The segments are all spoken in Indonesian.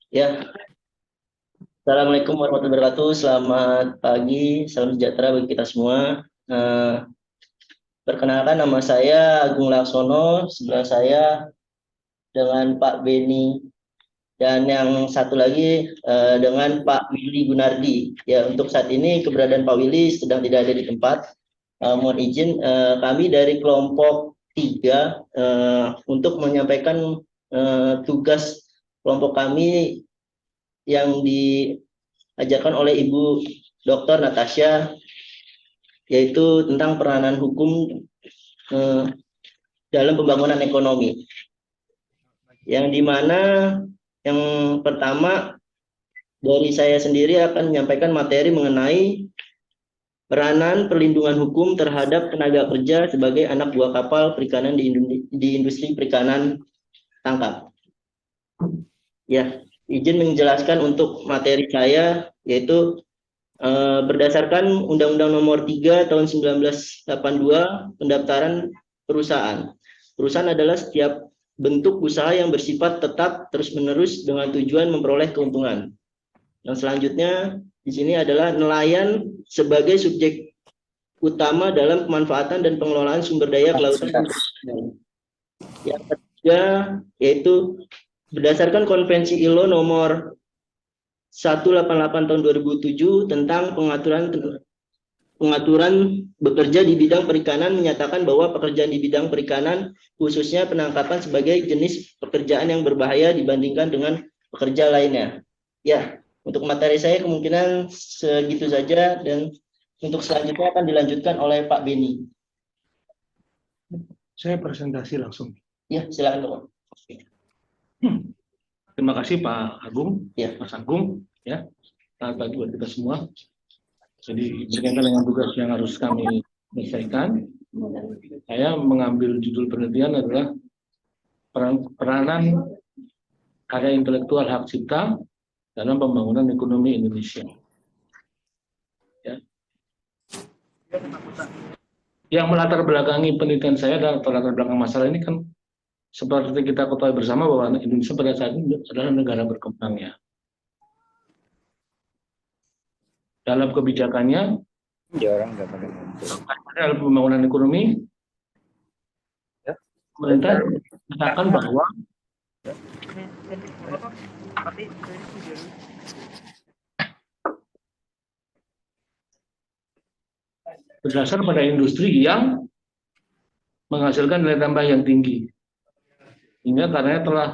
Ya, Assalamualaikum warahmatullahi wabarakatuh. Selamat pagi, salam sejahtera bagi kita semua. Eh, Perkenalkan nama saya Agung Laksono, sebelah saya dengan Pak Beni dan yang satu lagi dengan Pak Willy Gunardi. Ya, untuk saat ini keberadaan Pak Willy sedang tidak ada di tempat. Mohon izin kami dari kelompok 3 untuk menyampaikan tugas kelompok kami yang diajarkan oleh Ibu Dr. Natasha, yaitu tentang peranan hukum eh, dalam pembangunan ekonomi. Yang dimana yang pertama dari saya sendiri akan menyampaikan materi mengenai peranan perlindungan hukum terhadap tenaga kerja sebagai anak buah kapal perikanan di industri perikanan tangkap. Ya, izin menjelaskan untuk materi saya, yaitu berdasarkan Undang-Undang Nomor 3 Tahun 1982 pendaftaran perusahaan. Perusahaan adalah setiap bentuk usaha yang bersifat tetap terus-menerus dengan tujuan memperoleh keuntungan. Yang selanjutnya di sini adalah nelayan sebagai subjek utama dalam pemanfaatan dan pengelolaan sumber daya kelautan. Yang ketiga yaitu berdasarkan Konvensi ILO nomor 188 tahun 2007 tentang pengaturan bekerja di bidang perikanan menyatakan bahwa pekerjaan di bidang perikanan khususnya penangkapan sebagai jenis pekerjaan yang berbahaya dibandingkan dengan pekerja lainnya. Ya, untuk materi saya kemungkinan segitu saja dan untuk selanjutnya akan dilanjutkan oleh Pak Beni. Saya presentasi langsung. Ya, silakan Pak. Terima kasih Pak Agung, Ya. Mas Agung, ya. Selamat pagi buat kita semua. Jadi berkaitan dengan tugas yang harus kami selesaikan, saya mengambil judul penelitian adalah peranan karya intelektual hak cipta dalam pembangunan ekonomi Indonesia. Ya. Yang melatar belakangi penelitian saya dan latar belakang masalah ini kan seperti kita ketahui bersama bahwa Indonesia pada saat ini adalah negara berkembang, ya. Dalam kebijakannya, dalam pembangunan ekonomi, pemerintah mengatakan bahwa berdasar pada industri yang menghasilkan nilai tambah yang tinggi. Hingga karena telah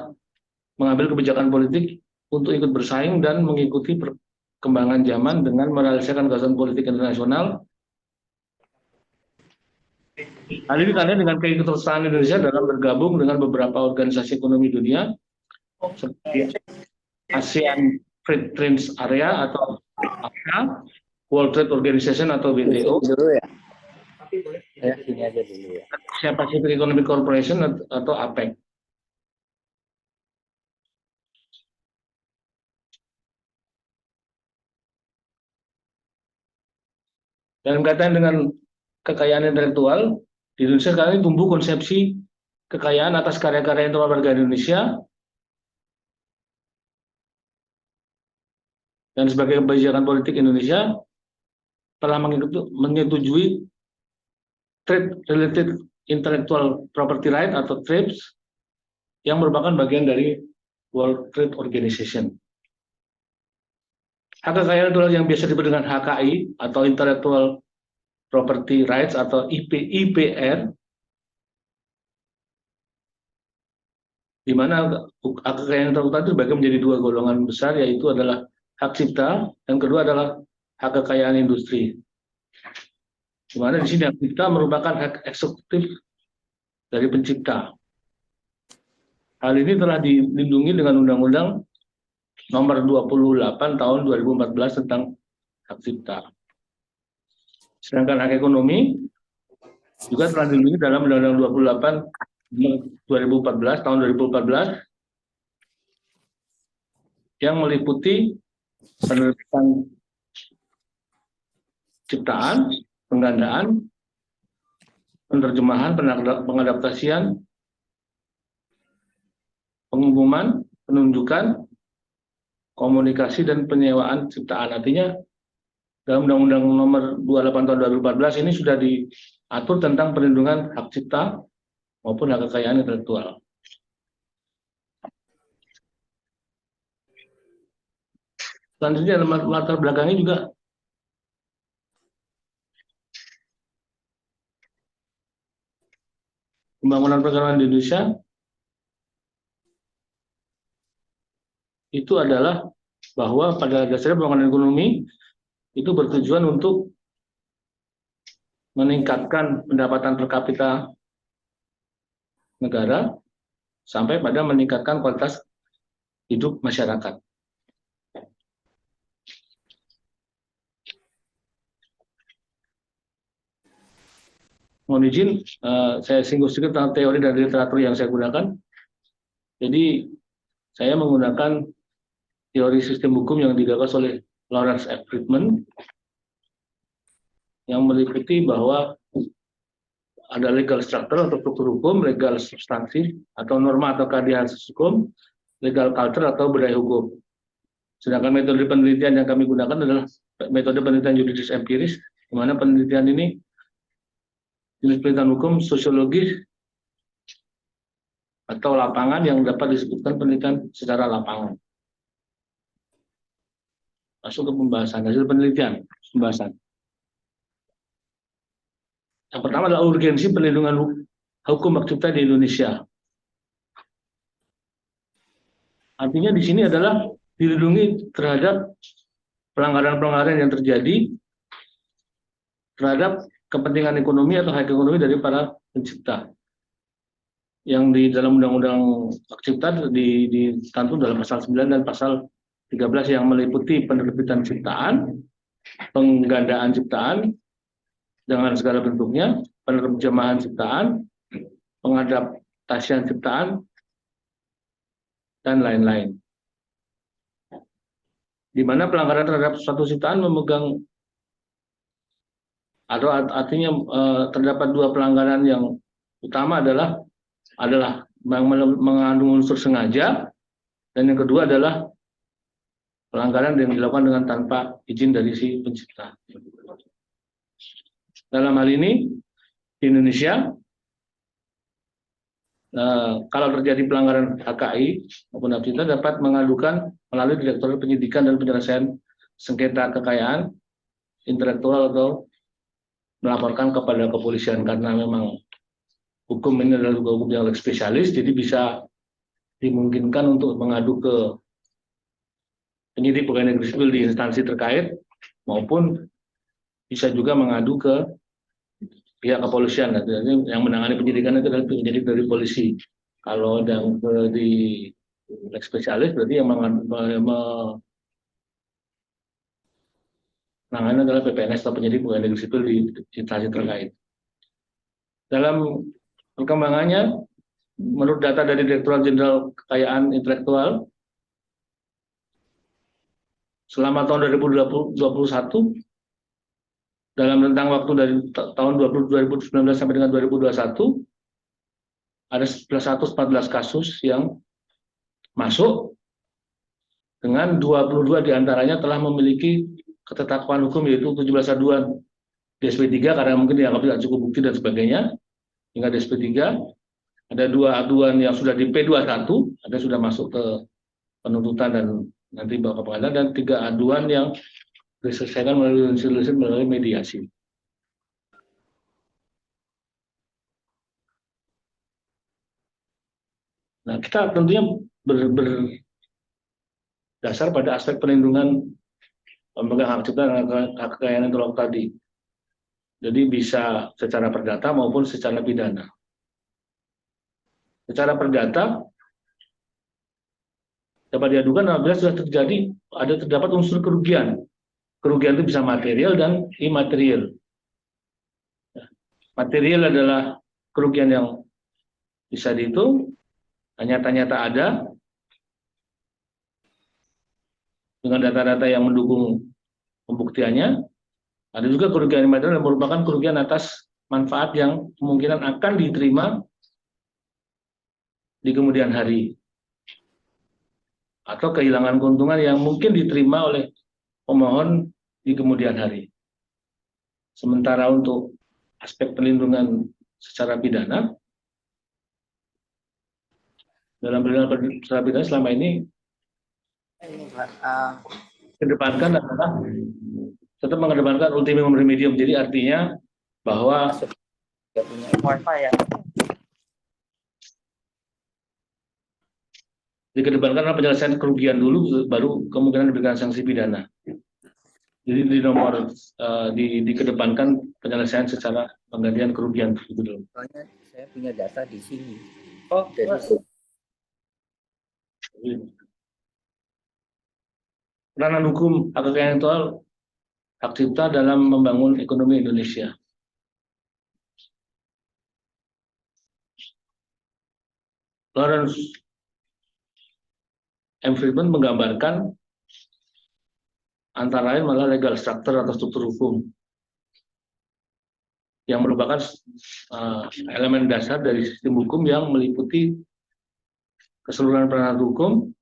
mengambil kebijakan politik untuk ikut bersaing dan mengikuti perkembangan zaman dengan merealisasikan gagasan politik internasional. Hal ini karena dengan keikutsertaan Indonesia dalam bergabung dengan beberapa organisasi ekonomi dunia seperti ASEAN Free Trade Area atau AFTA, World Trade Organization atau WTO, Ini aja dulu ya. Asia Pacific Economic Corporation atau APEC. Dalam kaitan dengan kekayaan intelektual, di Indonesia sekarang ini tumbuh konsepsi kekayaan atas karya-karya intelektual warga Indonesia, dan sebagai kebijakan politik Indonesia telah menyetujui Trade Related Intellectual Property Right atau TRIPS yang merupakan bagian dari World Trade Organization. Hak kekayaan intelektual yang biasa disebut dengan HKI atau Intellectual Property Rights atau IPR, di mana hak kekayaan intelektual itu dibagi menjadi dua golongan besar, yaitu adalah hak cipta dan kedua adalah hak kekayaan industri. Di mana di sini hak cipta merupakan hak eksekutif dari pencipta. Hal ini telah dilindungi dengan Undang-Undang Nomor 28 Tahun 2014 tentang hak cipta. Sedangkan hak ekonomi juga telah dilindungi dalam Undang-Undang 28 Tahun 2014 yang meliputi penerbitan ciptaan, penggandaan, penerjemahan, pengadaptasian, pengumuman, penunjukan, komunikasi dan penyewaan ciptaan. Artinya dalam Undang-Undang Nomor 28 Tahun 2014 ini sudah diatur tentang perlindungan hak cipta maupun hak kekayaan intelektual. Selanjutnya latar belakangnya juga pembangunan perkebunan di Indonesia itu adalah bahwa pada dasarnya pembangunan ekonomi itu bertujuan untuk meningkatkan pendapatan per kapita negara sampai pada meningkatkan kualitas hidup masyarakat. Mohon izin, saya singgung sedikit tentang teori dan literatur yang saya gunakan. Jadi, saya menggunakan teori sistem hukum yang digagas oleh Lawrence F. Friedman yang meliputi bahwa ada legal structure atau struktur hukum, legal substansi atau norma atau keadilan hukum, legal culture atau budaya hukum. Sedangkan metode penelitian yang kami gunakan adalah metode penelitian yuridis empiris, di mana penelitian ini jenis penelitian hukum sosiologis atau lapangan yang dapat disebutkan penelitian secara lapangan. Masuk ke pembahasan hasil penelitian, pembahasan. Yang pertama adalah urgensi perlindungan hukum hak cipta di Indonesia. Artinya di sini adalah dilindungi terhadap pelanggaran-pelanggaran yang terjadi terhadap kepentingan ekonomi atau hak ekonomi dari para pencipta. Yang di dalam Undang-Undang Hak Cipta dicantum dalam pasal 9 dan pasal 13 yang meliputi penerbitan ciptaan, penggandaan ciptaan dengan segala bentuknya, penerjemahan ciptaan, pengadaptasian ciptaan, dan lain-lain. Di mana pelanggaran terhadap suatu ciptaan memegang atau artinya terdapat dua pelanggaran yang utama adalah mengandung unsur sengaja, dan yang kedua adalah pelanggaran yang dilakukan dengan tanpa izin dari si pencipta. Dalam hal ini di Indonesia, kalau terjadi pelanggaran HKI maupun hak cipta dapat mengadukan melalui Direktorat Penyidikan dan Penyelesaian Sengketa Kekayaan Intelektual atau melaporkan kepada kepolisian, karena memang hukum ini adalah hukum yang spesialis, jadi bisa dimungkinkan untuk mengadu ke penyidik pegawai negeri sipil di instansi terkait, maupun bisa juga mengadu ke pihak kepolisian. Yang menangani penyidikan itu adalah penyidik dari polisi. Kalau yang di spesialis berarti yang menangani adalah PPNS atau penyidik pegawai negeri sipil di instansi terkait. Dalam perkembangannya, menurut data dari Direktorat Jenderal Kekayaan Intelektual, selama tahun 2021, dalam rentang waktu dari tahun 2019 sampai dengan 2021, ada 114 kasus yang masuk, dengan 22 diantaranya telah memiliki ketetapan hukum, yaitu 17 aduan di SP3 karena mungkin dianggap tidak cukup bukti dan sebagainya, hingga di SP3. Ada 2 aduan yang sudah di P21, ada sudah masuk ke penuntutan dan nanti bawa ke pengadilan, dan 3 aduan yang diselesaikan melalui mediasi. Nah, kita tentunya berdasar pada aspek perlindungan pemegang hak cipta dan hak kekayaan intelektual tadi. Jadi bisa secara perdata maupun secara pidana. Secara perdata dapat diadukan apabila sudah terdapat unsur kerugian. Kerugian itu bisa material dan imaterial. Material adalah kerugian yang bisa dihitung, nyata-nyata ada, dengan data-data yang mendukung pembuktiannya. Ada juga kerugian imaterial yang merupakan kerugian atas manfaat yang kemungkinan akan diterima di kemudian hari. atau kehilangan keuntungan yang mungkin diterima oleh pemohon di kemudian hari. Sementara untuk aspek perlindungan secara pidana, dalam perlindungan secara pidana selama ini kedepankan adalah tetap mengedepankan ultimum remedium. Jadi artinya bahwa dikedepankan adalah penyelesaian kerugian dulu, baru kemungkinan diberikan sanksi pidana. Jadi di nomor dikedepankan penyelesaian secara penggantian kerugian dulu. Soalnya saya punya data di sini. Oh, Jadi peranan hukum hak kekayaan intelektual hak cipta dalam membangun ekonomi Indonesia. Lawrence M. Friedman menggambarkan antara lain malah legal structure atau struktur hukum yang merupakan elemen dasar dari sistem hukum yang meliputi keseluruhan peranan hukum,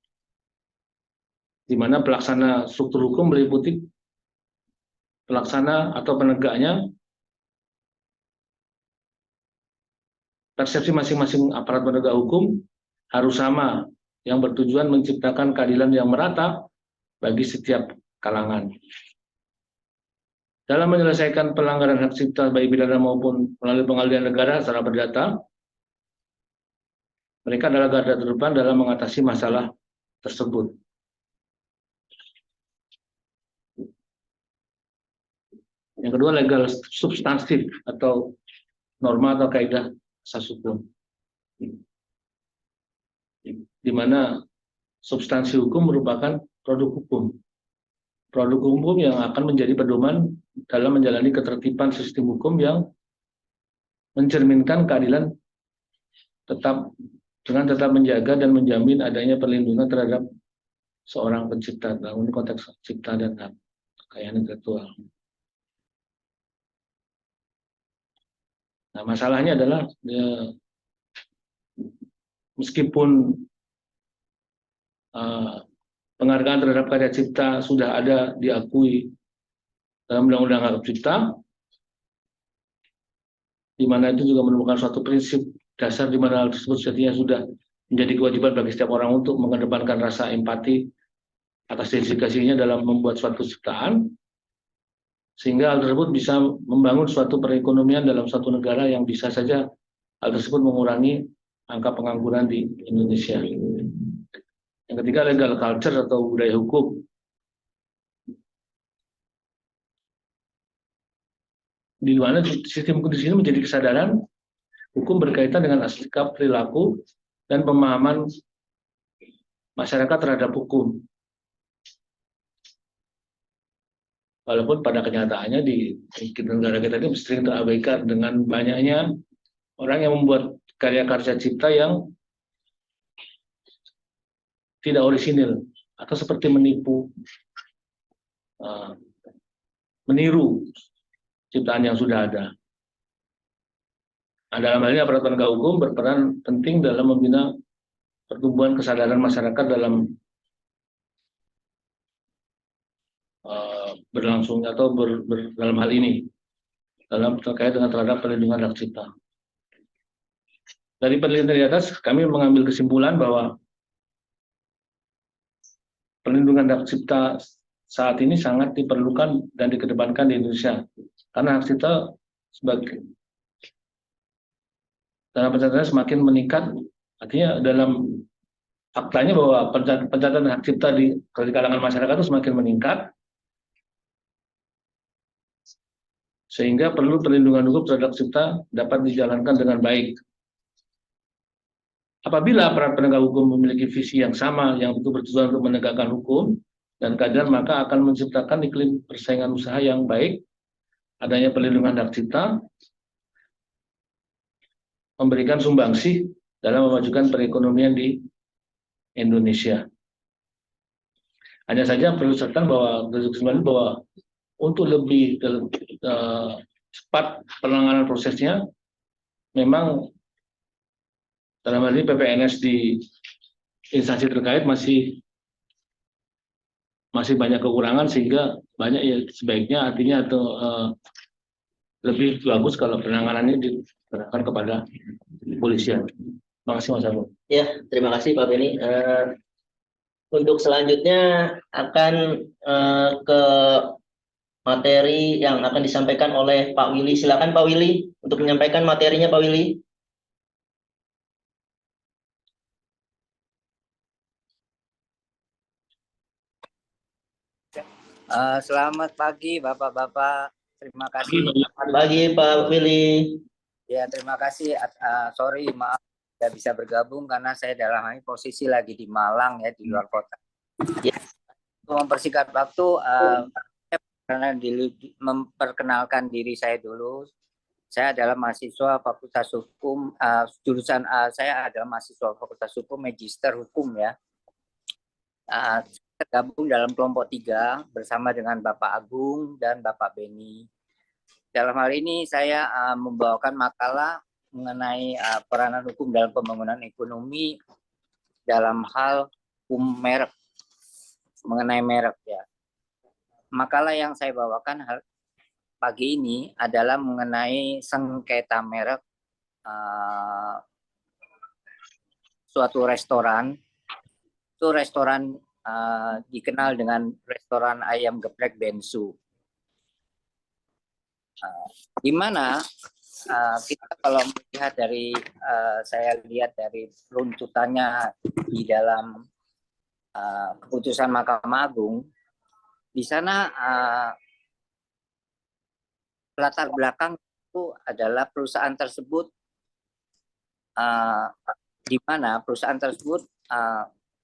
di mana pelaksana struktur hukum meliputi pelaksana atau penegaknya, persepsi masing-masing aparat penegak hukum harus sama, yang bertujuan menciptakan keadilan yang merata bagi setiap kalangan. Dalam menyelesaikan pelanggaran hak cipta baik pidana maupun melalui pengadilan negara secara perdata, mereka adalah garda terdepan dalam mengatasi masalah tersebut. Yang kedua, legal substantif atau norma atau kaidah asas hukum, di mana substansi hukum merupakan produk hukum. Produk hukum yang akan menjadi pedoman dalam menjalani ketertiban sistem hukum yang mencerminkan keadilan dengan tetap menjaga dan menjamin adanya perlindungan terhadap seorang pencipta dalam konteks cipta dan hak kekayaan intelektual. Nah, masalahnya adalah meskipun penghargaan terhadap karya cipta sudah ada diakui dalam Undang-Undang Hak Cipta, di mana itu juga merupakan suatu prinsip dasar di mana hal tersebut sejatinya sudah menjadi kewajiban bagi setiap orang untuk mengedepankan rasa empati atas dedikasinya dalam membuat suatu ciptaan, sehingga hal tersebut bisa membangun suatu perekonomian dalam suatu negara yang bisa saja hal tersebut mengurangi angka pengangguran di Indonesia. Yang ketiga, legal culture atau budaya hukum. Di mana sistem hukum di sini menjadi kesadaran hukum berkaitan dengan sikap, perilaku, dan pemahaman masyarakat terhadap hukum. Walaupun pada kenyataannya di negara kita ini sering terabaikan dengan banyaknya orang yang membuat karya-karya cipta yang tidak orisinil atau seperti menipu, meniru ciptaan yang sudah ada. Nah, dalam hal ini aparat penegak hukum berperan penting dalam membina pertumbuhan kesadaran masyarakat dalam berlangsungnya atau dalam hal ini dalam terkait dengan terhadap perlindungan hak cipta. Dari penelitian di atas, kami mengambil kesimpulan bahwa perlindungan hak cipta saat ini sangat diperlukan dan dikedepankan di Indonesia, karena hak cipta sebagai dalam pencatatan semakin meningkat. Artinya dalam faktanya bahwa pencatatan hak cipta di kalangan masyarakat itu semakin meningkat, sehingga perlu perlindungan hukum terhadap cipta dapat dijalankan dengan baik. Apabila aparat penegak hukum memiliki visi yang sama yang itu bertujuan untuk menegakkan hukum dan keadilan, maka akan menciptakan iklim persaingan usaha yang baik, adanya perlindungan hak cipta, memberikan sumbangsih dalam memajukan perekonomian di Indonesia. Hanya saja perlu disertakan bahwa untuk lebih cepat penanganan prosesnya, memang dalam hal ini PPNS di instansi terkait masih masih banyak kekurangan sehingga banyak ya sebaiknya artinya atau lebih bagus kalau penanganannya diserahkan kepada kepolisian. Terima kasih Mas Agung. Ya, terima kasih Pak Beni. Untuk selanjutnya akan ke materi yang akan disampaikan oleh Pak Willy. Silakan Pak Willy untuk menyampaikan materinya Pak Willy. Selamat pagi Bapak-Bapak. Terima kasih. Pagi Pak Willy. Ya, terima kasih. Sorry, maaf tidak bisa bergabung karena saya dalam hal ini posisi lagi di Malang ya, di luar kota. Ya. Untuk mempersingkat waktu, karena memperkenalkan diri saya dulu. Saya adalah mahasiswa Fakultas Hukum, jurusan saya adalah mahasiswa Fakultas Hukum, Magister Hukum ya. Tergabung dalam kelompok 3 bersama dengan Bapak Agung dan Bapak Beni. Dalam hal ini saya membawakan makalah mengenai peranan hukum dalam pembangunan ekonomi dalam hal hukum merek, mengenai merek ya. Makalah yang saya bawakan pagi ini adalah mengenai sengketa merek suatu restoran. Itu restoran dikenal dengan restoran ayam geprek Bensu. Di mana kita kalau melihat dari saya lihat dari runtutannya di dalam keputusan Mahkamah Agung, di sana latar belakang itu adalah perusahaan tersebut di mana perusahaan tersebut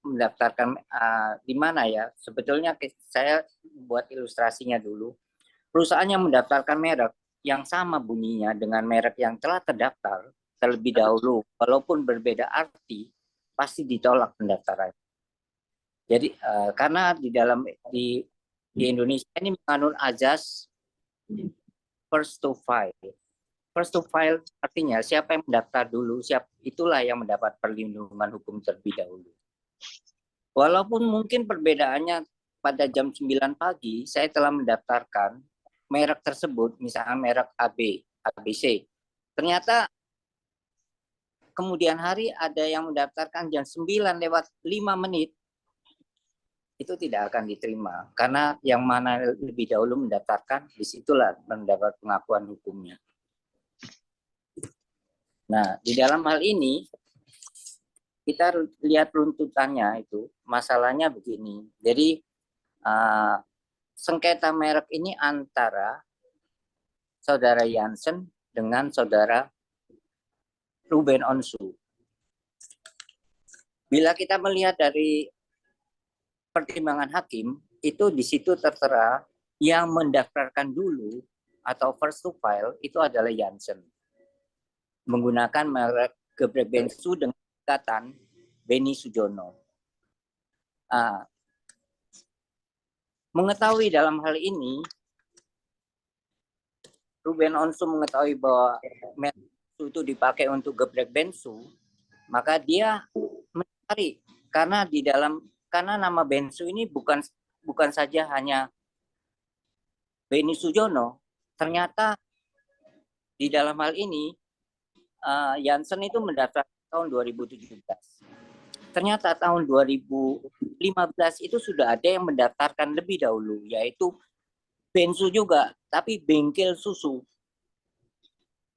mendaftarkan di mana ya, sebetulnya saya buat ilustrasinya dulu. Perusahaan yang mendaftarkan merek yang sama bunyinya dengan merek yang telah terdaftar terlebih dahulu, walaupun berbeda arti, pasti ditolak pendaftaran. Jadi karena di Indonesia ini menganut azas first to file. First to file artinya siapa yang mendaftar dulu, itulah yang mendapat perlindungan hukum terlebih dahulu. Walaupun mungkin perbedaannya pada jam 9 pagi, saya telah mendaftarkan merek tersebut, misalnya merek ABC. Ternyata kemudian hari ada yang mendaftarkan jam 9:05, itu tidak akan diterima. Karena yang mana lebih dahulu mendaftarkan, disitulah mendapat pengakuan hukumnya. Nah, di dalam hal ini, kita lihat runtutannya itu, masalahnya begini. Jadi, sengketa merek ini antara saudara Jansen dengan saudara Ruben Onsu. Bila kita melihat dari pertimbangan hakim, itu di situ tertera yang mendaftarkan dulu atau first to file itu adalah Jansen. Menggunakan merek geprek Bensu dengan ikatan Beni Sujono. Mengetahui dalam hal ini, Ruben Onsu mengetahui bahwa merek itu dipakai untuk geprek Bensu, maka dia mencari karena nama Bensu ini bukan saja hanya Beni Sujono, ternyata di dalam hal ini Jansen itu mendaftar tahun 2017. Ternyata tahun 2015 itu sudah ada yang mendaftarkan lebih dahulu, yaitu Bensu juga, tapi bengkel susu.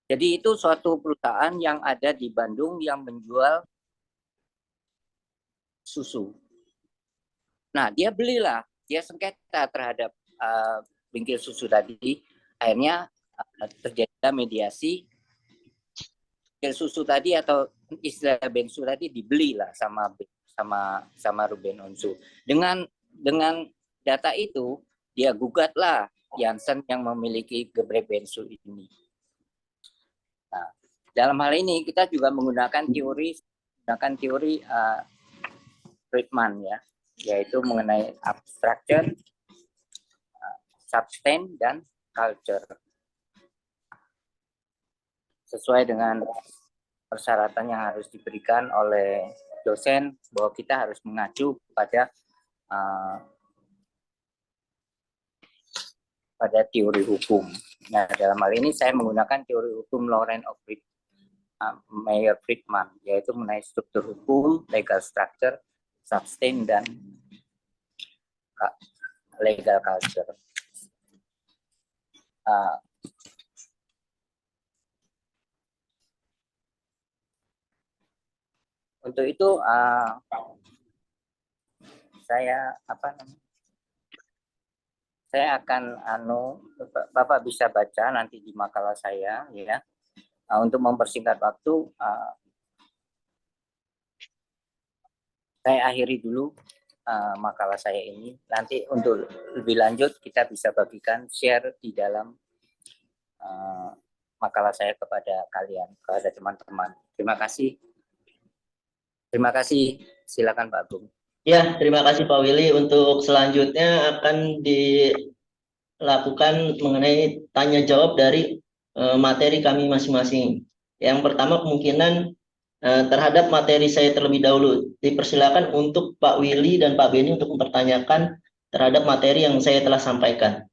Jadi itu suatu perusahaan yang ada di Bandung yang menjual susu. Nah, dia sengketa terhadap bengkel susu tadi. Akhirnya terjadi mediasi. Bengkel susu tadi atau istilah Bensu tadi dibeli lah sama Ruben Onsu. Dengan data itu dia gugatlah Jansen yang memiliki geprek Bensu ini. Nah, dalam hal ini kita juga menggunakan teori Friedman ya, yaitu mengenai abstraction, substance dan culture. Sesuai dengan persyaratan yang harus diberikan oleh dosen bahwa kita harus mengacu pada pada teori hukum. Nah, dalam hal ini saya menggunakan teori hukum Lawrence of Meyer Friedman, yaitu mengenai struktur hukum, legal structure, sustain, dan legal culture. Untuk itu saya akan Bapak bisa baca nanti di makalah saya ya. Untuk mempersingkat waktu, saya akhiri dulu makalah saya ini. Nanti untuk lebih lanjut kita bisa bagikan share di dalam makalah saya kepada kalian, kepada teman-teman. Terima kasih. Terima kasih. Silakan Pak Agung. Ya, terima kasih Pak Willy. Untuk selanjutnya akan dilakukan mengenai tanya jawab dari materi kami masing-masing. Yang pertama kemungkinan terhadap materi saya terlebih dahulu. Dipersilakan untuk Pak Willy dan Pak Beni untuk mempertanyakan terhadap materi yang saya telah sampaikan.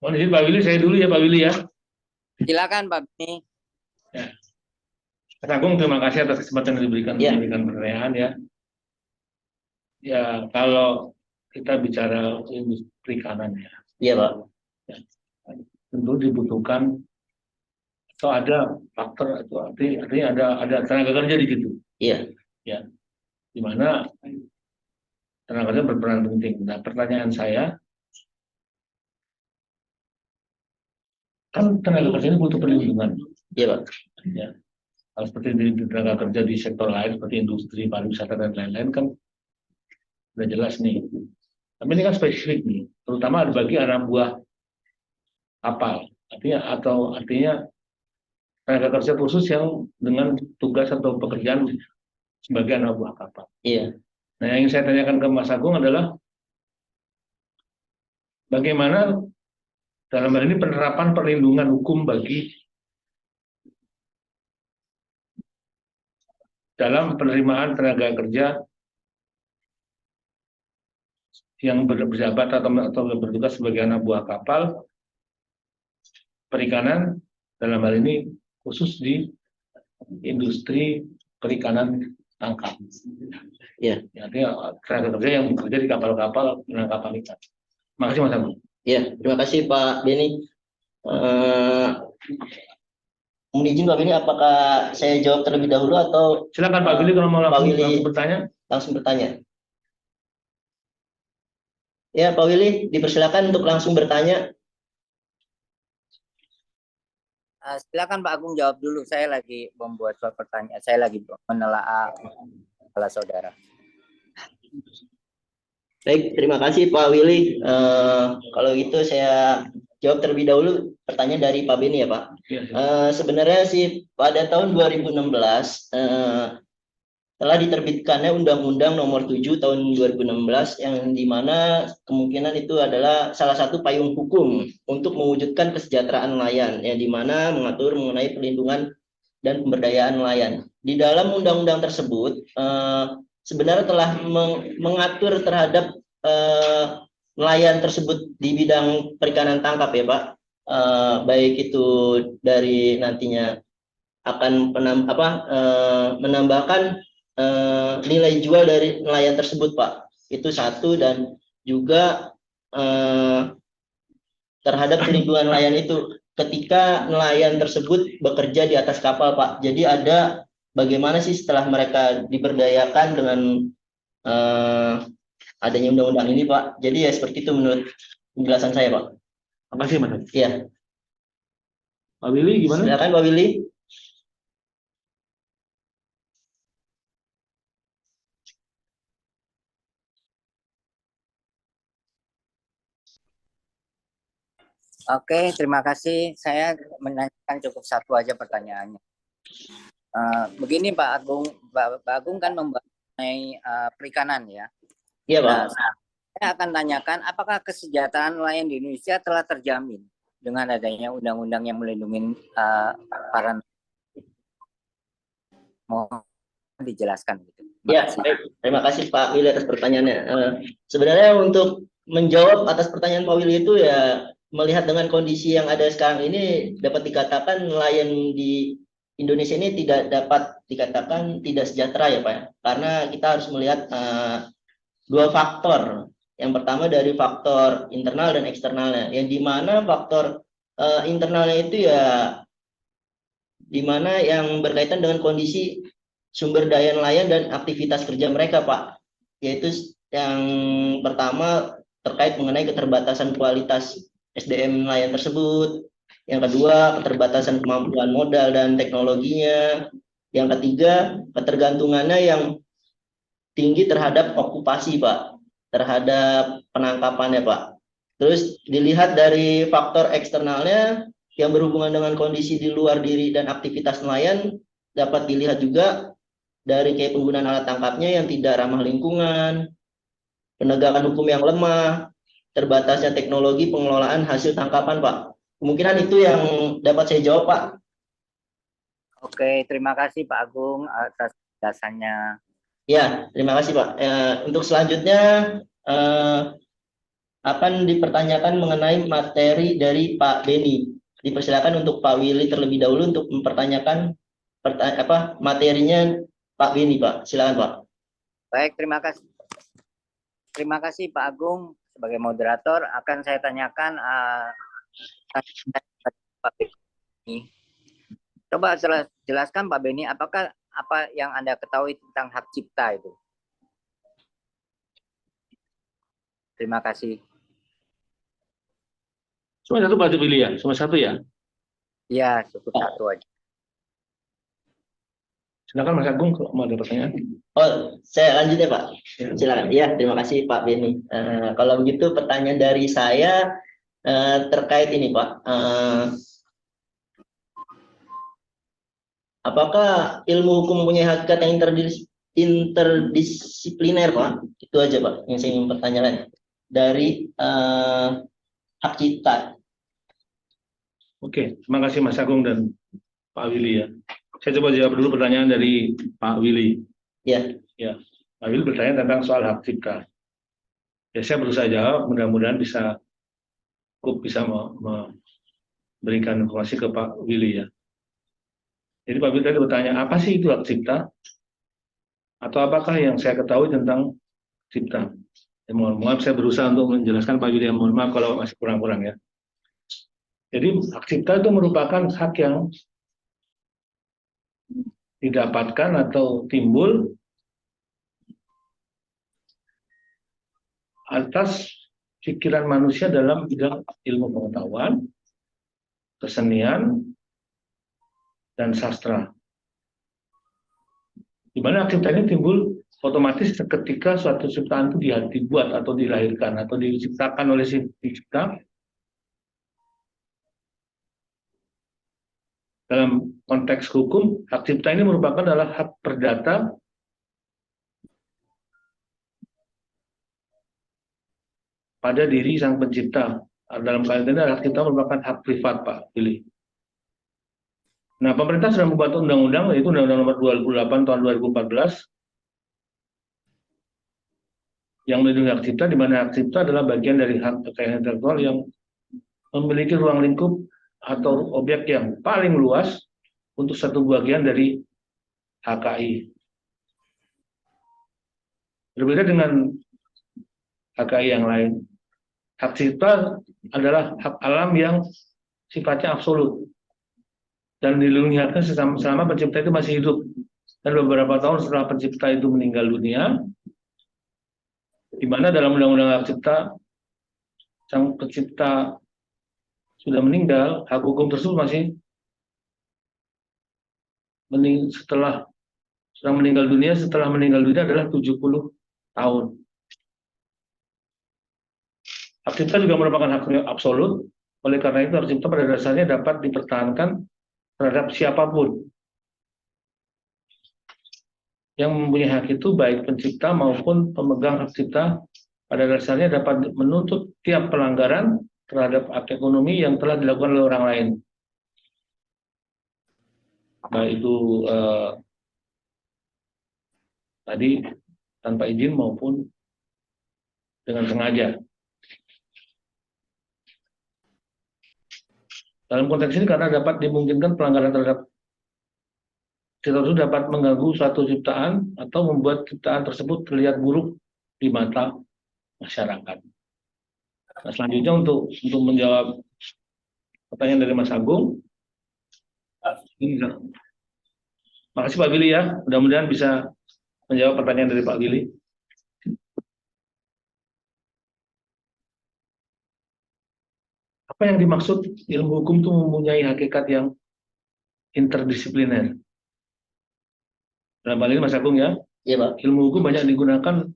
Mohon izin Pak Willy, saya dulu ya Pak Willy ya. Silakan Pak Beni. Ya. Mas Agung, terima kasih atas kesempatan yang diberikan Ya. memberikan pertanyaan ya. Ya, kalau kita bicara industri perikanan ya. Iya Pak. Ya, tentu dibutuhkan atau ada faktor itu artinya ada tenaga kerja di situ. Iya. Ya, di mana tenaga kerja berperan penting. Nah, pertanyaan saya, kan tenaga kerja ini butuh perlindungan. Iya Pak. Ya, kalau seperti di tenaga kerja di sektor lain seperti industri pariwisata dan lain-lain kan udah jelas nih. Tapi ini kan spesifik nih, terutama bagi anak buah kapal. Artinya tenaga kerja khusus yang dengan tugas atau pekerjaan sebagai anak buah kapal. Iya. Nah, yang ingin saya tanyakan ke Mas Agung adalah bagaimana dalam hal ini penerapan perlindungan hukum bagi dalam penerimaan tenaga kerja yang berjabat atau bertugas sebagai anak buah kapal perikanan, dalam hal ini khusus di industri perikanan tangkap. Iya. Artinya tenaga kerja yang bekerja di kapal-kapal penangkapan ikan. Terima kasih Mas Agung. Iya, terima kasih Pak Beni. Mohon izin Pak Beni, apakah saya jawab terlebih dahulu atau Silakan Pak Willy kalau mau Pak Willy langsung bertanya. langsung bertanya? Ya, Pak Willy, dipersilakan untuk langsung bertanya. Silakan Pak Agung jawab dulu. Saya lagi membuat suatu pertanyaan. Saya lagi menelaah kepala saudara. Baik, terima kasih Pak Willy. Kalau gitu saya jawab terlebih dahulu pertanyaan dari Pak Beni ya Pak. Ya, Sebenarnya sih pada tahun 2016 telah diterbitkannya Undang-Undang Nomor 7 Tahun 2016 yang dimana kemungkinan itu adalah salah satu payung hukum untuk mewujudkan kesejahteraan nelayan, yang dimana mengatur mengenai perlindungan dan pemberdayaan nelayan. Di dalam undang-undang tersebut sebenarnya telah mengatur terhadap nelayan tersebut di bidang perikanan tangkap ya Pak, baik itu dari nantinya akan menambahkan nilai jual dari nelayan tersebut Pak, itu satu, dan juga terhadap perlindungan nelayan itu ketika nelayan tersebut bekerja di atas kapal Pak. Jadi ada bagaimana sih setelah mereka diberdayakan dengan adanya undang-undang ini Pak. Jadi ya seperti itu menurut penjelasan saya Pak. terima kasih Mas. Iya. Pak Willy gimana? Silakan Pak Willy. Oke, terima kasih. Saya menanyakan cukup satu aja pertanyaannya. Begini Pak Agung, Pak Agung kan membahas mengenai perikanan ya. Iya Pak. Nah, saya akan tanyakan apakah kesejahteraan nelayan di Indonesia telah terjamin dengan adanya undang-undang yang melindungi para nelayan. Mohon dijelaskan gitu. Ya, baik. Terima kasih Pak Willy atas pertanyaannya. Sebenarnya untuk menjawab atas pertanyaan Pak Willy itu ya, melihat dengan kondisi yang ada sekarang ini dapat dikatakan nelayan di Indonesia ini tidak dapat dikatakan tidak sejahtera ya Pak ya. Karena kita harus melihat dua faktor. Yang pertama dari faktor internal dan eksternalnya. Yang di mana faktor internalnya itu ya di mana yang berkaitan dengan kondisi sumber daya nelayan dan aktivitas kerja mereka, Pak. Yaitu yang pertama terkait mengenai keterbatasan kualitas SDM nelayan tersebut. Yang kedua, keterbatasan kemampuan modal dan teknologinya. Yang ketiga, ketergantungannya yang tinggi terhadap okupasi, Pak. Terhadap penangkapannya, Pak. Terus dilihat dari faktor eksternalnya yang berhubungan dengan kondisi di luar diri dan aktivitas nelayan, dapat dilihat juga dari kayak penggunaan alat tangkapnya yang tidak ramah lingkungan, penegakan hukum yang lemah, terbatasnya teknologi pengelolaan hasil tangkapan, Pak. Kemungkinan itu yang dapat saya jawab, Pak. Oke, terima kasih Pak Agung atas penjelasannya. Ya, terima kasih, Pak. Untuk selanjutnya akan dipertanyakan mengenai materi dari Pak Beni. Dipersilakan untuk Pak Willy terlebih dahulu untuk mempertanyakan materinya Pak Beni, Pak. Silakan, Pak. Baik, terima kasih. Terima kasih Pak Agung sebagai moderator. Akan saya tanyakan Pak Beni. Coba jelaskan Pak Beni, apakah apa yang Anda ketahui tentang hak cipta itu? Terima kasih. Cuma satu Pak Willy ya, cuma satu ya. Ya, cukup satu aja. Silakan Mas Agung kalau mau ada pertanyaan. Oh, saya lanjut ya Pak. Silakan. Ya, terima kasih Pak Beni. Kalau begitu pertanyaan dari saya terkait ini Pak. Apakah ilmu hukum mempunyai hakikat yang interdisipliner Pak? Itu aja Pak yang saya ingin pertanyakan dari hak cipta. Oke, terima kasih Mas Agung dan Pak Willy ya. Saya coba jawab dulu pertanyaan dari Pak Willy. Ya. Ya, Pak Willy bertanya tentang soal hak cipta. Ya, saya berusaha jawab, mudah-mudahan bisa memberikan informasi ke Pak Willy ya. Jadi Pak Willy tadi bertanya, apa sih itu hak cipta? Atau apakah yang saya ketahui tentang cipta? Ya, mohon maaf, saya berusaha untuk menjelaskan Pak Willy, mohon maaf kalau masih kurang-kurang ya. Jadi hak cipta itu merupakan hak yang didapatkan atau timbul atas pikiran manusia dalam bidang ilmu pengetahuan, kesenian, dan sastra. Di mana hak cipta ini timbul otomatis ketika suatu ciptaan itu dibuat atau dilahirkan atau diciptakan oleh si pencipta. Dalam konteks hukum, hak cipta ini merupakan adalah hak perdata pada diri sang pencipta. Dalam kaitan ini hak cipta merupakan hak privat, Pak Willy. Nah, pemerintah sudah membuat undang-undang, yaitu Undang-Undang Nomor 28 Tahun 2014, yang melindungi hak cipta, di mana hak cipta adalah bagian dari hak kekayaan intelektual yang memiliki ruang lingkup atau objek yang paling luas untuk satu bagian dari HKI. Berbeda dengan HKI yang lain, hak cipta adalah hak alam yang sifatnya absolut dan dilindungi haknya selama pencipta itu masih hidup. Dan beberapa tahun setelah pencipta itu meninggal dunia, di mana dalam Undang-Undang Hak Cipta, sang pencipta sudah meninggal, hak hukum tersebut masih setelah meninggal dunia adalah 70 tahun. Hak cipta juga merupakan hak absolut, oleh karena itu hak cipta pada dasarnya dapat dipertahankan terhadap siapapun yang mempunyai hak itu, baik pencipta maupun pemegang hak cipta, pada dasarnya dapat menuntut tiap pelanggaran terhadap hak ekonomi yang telah dilakukan oleh orang lain, baik itu tadi tanpa izin maupun dengan sengaja. Dalam konteks ini karena dapat dimungkinkan pelanggaran terhadap cipta tersebut dapat mengganggu suatu ciptaan atau membuat ciptaan tersebut terlihat buruk di mata masyarakat. Nah, selanjutnya untuk menjawab pertanyaan dari Mas Agung, ini, makasih Pak Billy ya, mudah-mudahan bisa menjawab pertanyaan dari Pak Billy. Apa yang dimaksud ilmu hukum itu mempunyai hakikat yang interdisipliner? Dalam hal ini Mas Agung ya, Iya, Pak. ilmu hukum banyak digunakan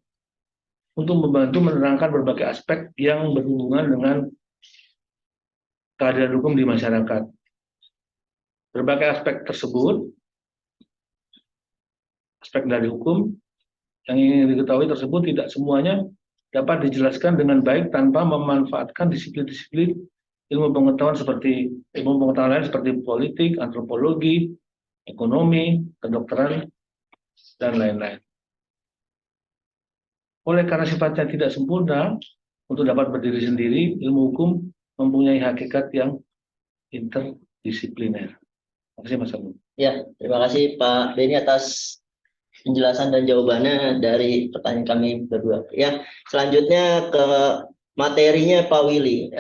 untuk membantu menerangkan berbagai aspek yang berhubungan dengan keadilan hukum di masyarakat. Berbagai aspek tersebut, aspek dari hukum yang ingin diketahui tersebut tidak semuanya dapat dijelaskan dengan baik tanpa memanfaatkan disiplin-disiplin ilmu pengetahuan lain seperti politik, antropologi, ekonomi, kedokteran, dan lain-lain. Oleh karena sifatnya tidak sempurna, untuk dapat berdiri sendiri, ilmu hukum mempunyai hakikat yang interdisipliner. Terima kasih Mas Agung. Ya, terima kasih Pak Beni atas penjelasan dan jawabannya dari pertanyaan kami berdua. Ya, selanjutnya ke materinya Pak Willy.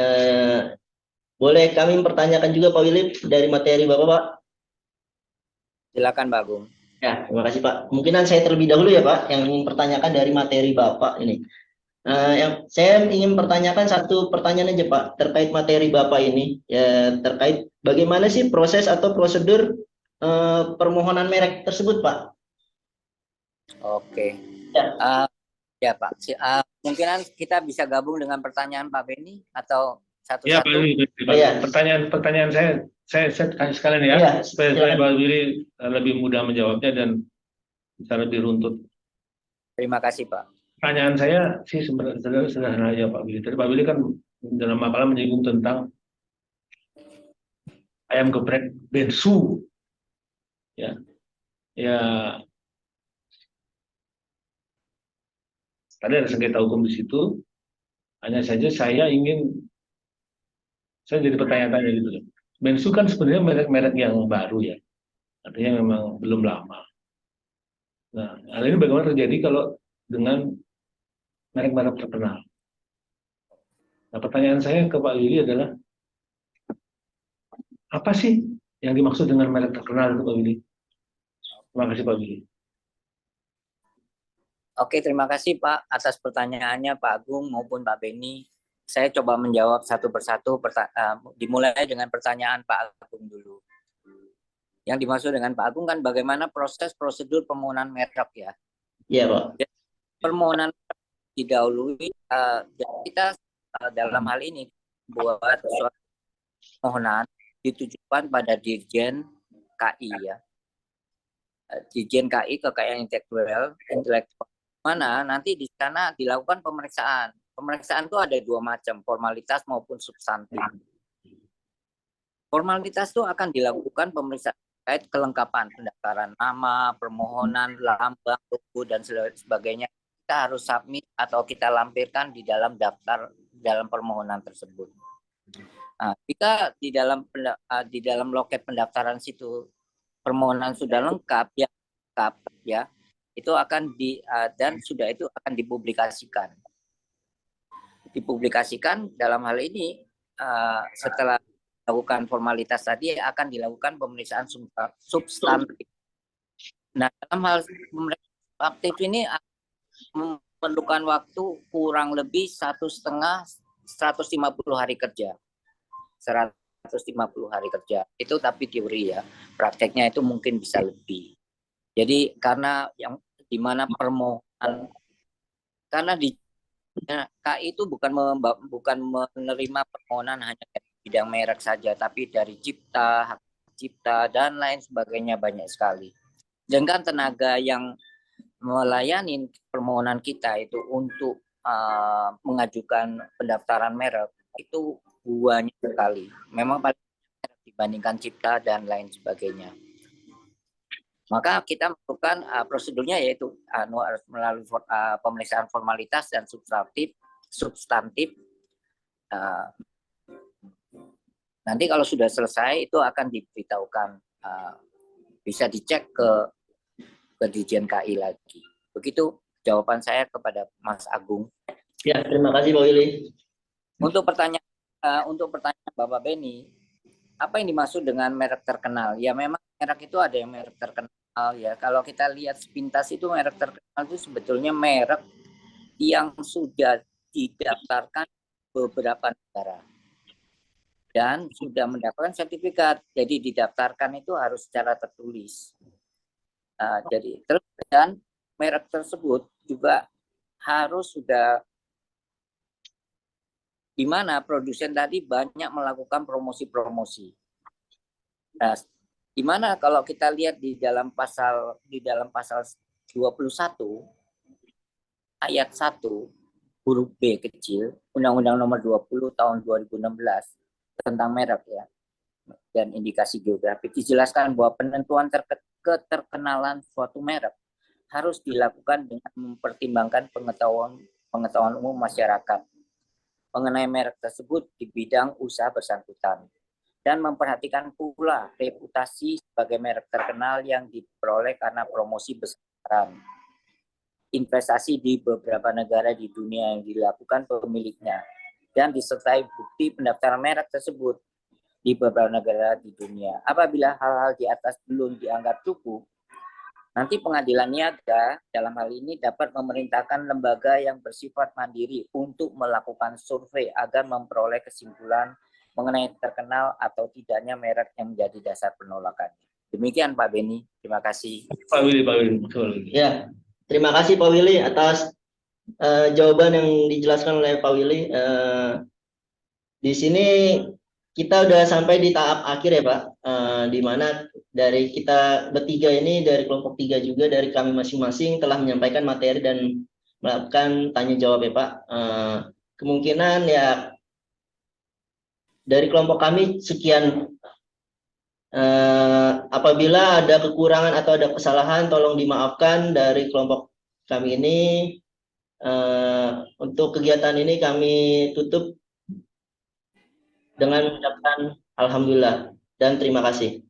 Boleh kami mempertanyakan juga Pak Willy dari materi Bapak, Pak? Silakan Pak Agung. Ya, terima kasih Pak. Kemungkinan saya terlebih dahulu ya Pak, yang ingin pertanyakan dari materi Bapak ini. Yang saya ingin pertanyakan satu pertanyaan aja Pak, terkait materi Bapak ini, ya terkait bagaimana sih proses atau prosedur permohonan merek tersebut Pak? Oke. Ya. Ya Pak, mungkinan kita bisa gabung dengan pertanyaan Pak Beni atau Ya Pak satu-satu. Willy, Iya. pertanyaan saya tanya sekalian ya, Iya, supaya silakan. Pak Willy lebih mudah menjawabnya dan bisa lebih runtut. Terima kasih Pak. Pertanyaan saya sih sebenarnya sederhana aja Pak Willy. Tadi Pak Willy kan dalam makalah menyinggung tentang ayam geprek bensu, ya, tadi ada sengketa hukum di situ. Hanya saja saya jadi bertanya-tanya gitu. Bensu kan sebenarnya merek-merek yang baru ya, artinya memang belum lama. Nah, hal ini bagaimana terjadi kalau dengan merek-merek terkenal? Nah, pertanyaan saya ke Pak Willy adalah, apa sih yang dimaksud dengan merek terkenal itu Pak Willy? Terima kasih Pak Willy. Oke, terima kasih Pak atas pertanyaannya Pak Agung maupun Pak Beni. Saya coba menjawab satu persatu, dimulai dengan pertanyaan Pak Agung dulu. Yang dimaksud dengan Pak Agung kan bagaimana proses prosedur permohonan merek ya. Iya Pak. Permohonan didahului, kita dalam hal ini buat suatu permohonan ditujukan pada Dirjen KI ya. Dirjen KI Kekayaan Intelektual, mana nanti di sana dilakukan pemeriksaan. Pemeriksaan itu ada dua macam, formalitas maupun substantif. Formalitas itu akan dilakukan pemeriksaan terkait kelengkapan pendaftaran nama, permohonan, lambang, logo dan sebagainya. Kita harus submit atau kita lampirkan di dalam daftar dalam permohonan tersebut. Nah, jika di dalam loket pendaftaran situ permohonan sudah lengkap ya, itu akan dan sudah itu akan dipublikasikan. Dipublikasikan dalam hal ini setelah dilakukan formalitas tadi akan dilakukan pemeriksaan substantif. Nah, dalam hal pemeriksaan substantif ini memerlukan waktu kurang lebih 150 hari kerja. 150 hari kerja. Itu tapi teori ya. Prakteknya itu mungkin bisa lebih. Jadi karena yang dimana permohonan, karena di KI itu bukan menerima permohonan hanya dari bidang merek saja, tapi dari cipta, hak cipta dan lain sebagainya banyak sekali. Dengan tenaga yang melayani permohonan kita itu untuk mengajukan pendaftaran merek itu banyak sekali. Memang paling banyak dibandingkan cipta dan lain sebagainya. Maka kita melakukan prosedurnya yaitu melalui pemeriksaan formalitas dan substantif. Nanti kalau sudah selesai itu akan diberitahukan, bisa dicek ke Dirjen KI lagi. Begitu jawaban saya kepada Mas Agung. Ya, terima kasih Pak Willy. Untuk pertanyaan Bapak Beni, apa yang dimaksud dengan merek terkenal? Ya memang merek itu ada yang merek terkenal ya. Kalau kita lihat sepintas itu merek terkenal itu sebetulnya merek yang sudah didaftarkan beberapa negara dan sudah mendapatkan sertifikat. Jadi didaftarkan itu harus secara tertulis. Jadi terus dan merek tersebut juga harus sudah, di mana produsen tadi banyak melakukan promosi-promosi. Nah, di mana kalau kita lihat di dalam pasal 21 ayat 1 huruf B kecil Undang-Undang Nomor 20 tahun 2016 tentang merek ya dan indikasi geografik, dijelaskan bahwa penentuan keterkenalan suatu merek harus dilakukan dengan mempertimbangkan pengetahuan umum masyarakat mengenai merek tersebut di bidang usaha bersangkutan dan memperhatikan pula reputasi sebagai merek terkenal yang diperoleh karena promosi besaran investasi di beberapa negara di dunia yang dilakukan pemiliknya dan disertai bukti pendaftaran merek tersebut di beberapa negara di dunia. Apabila hal-hal di atas belum dianggap cukup, nanti pengadilan niaga dalam hal ini dapat memerintahkan lembaga yang bersifat mandiri untuk melakukan survei agar memperoleh kesimpulan mengenai terkenal atau tidaknya merek yang menjadi dasar penolakannya. Demikian Pak Beni, terima kasih. Pak Willy, betul. Ya, terima kasih Pak Willy atas jawaban yang dijelaskan oleh Pak Willy. Di sini kita udah sampai di tahap akhir ya Pak, di mana dari kita bertiga ini, dari kelompok 3 juga, dari kami masing-masing telah menyampaikan materi dan melakukan tanya jawab ya Pak. Kemungkinan ya dari kelompok kami sekian. Apabila ada kekurangan atau ada kesalahan tolong dimaafkan dari kelompok kami ini. Untuk kegiatan ini kami tutup dengan mengucapkan alhamdulillah dan terima kasih.